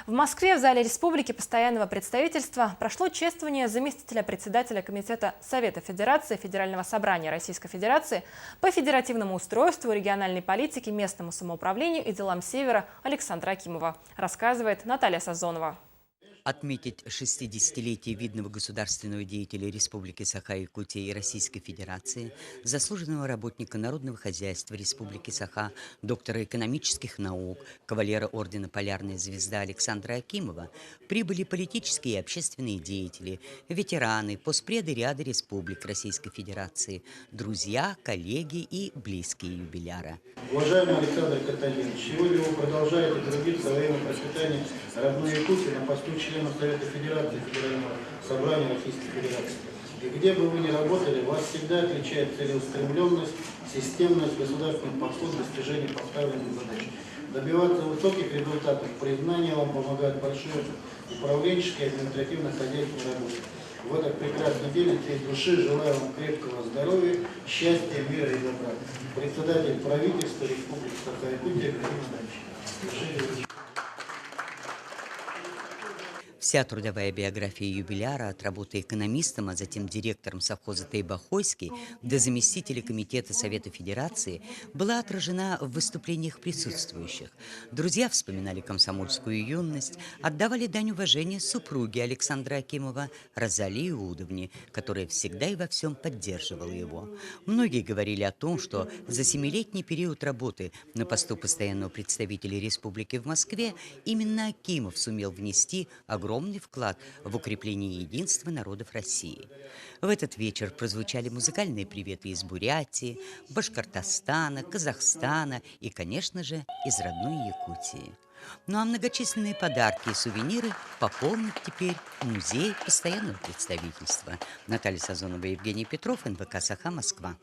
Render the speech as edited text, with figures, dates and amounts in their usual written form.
В Москве в зале Республики постоянного представительства прошло чествование заместителя председателя Комитета Совета Федерации Федерального собрания Российской Федерации по федеративному устройству, региональной политике, местному самоуправлению и делам Севера Александра Акимова, рассказывает Наталья Сазонова. Отметить 60-летие видного государственного деятеля Республики Саха-Якутия и Российской Федерации, заслуженного работника народного хозяйства Республики Саха, доктора экономических наук, кавалера ордена «Полярная звезда» Александра Акимова прибыли политические и общественные деятели, ветераны, постпреды ряда республик Российской Федерации, друзья, коллеги и близкие юбиляра. Уважаемый Александр Каталинович, сегодня вы продолжаете трудиться во имя процветания родной Якутии на посту члена Совета Федерации Федерального собрания Российской Федерации. И где бы вы ни работали, вас всегда отличает целеустремленность, системность, государственный подход к достижению поставленных задач. Добиваться высоких результатов, признания вам помогает большое управленческие и административно-хозяйственные работы. В этот прекрасный день от всей души желаю вам крепкого здоровья, счастья, мира и добра. Председатель правительства Республики Саха-Якутия Григорий. Вся трудовая биография юбиляра от работы экономистом, а затем директором совхоза Тайбахойский до заместителя Комитета Совета Федерации была отражена в выступлениях присутствующих. Друзья вспоминали комсомольскую юность, отдавали дань уважения супруге Александра Акимова Розалии Удовне, которая всегда и во всем поддерживала его. Многие говорили о том, что за 7-летний период работы на посту постоянного представителя республики в Москве именно Акимов сумел внести огромный вклад в укрепление единства народов России. В этот вечер прозвучали музыкальные приветы из Бурятии, Башкортостана, Казахстана и, конечно же, из родной Якутии. Ну а многочисленные подарки и сувениры пополнит теперь музей постоянного представительства. Наталья Сазонова, Евгений Петров, НВК «Саха», Москва.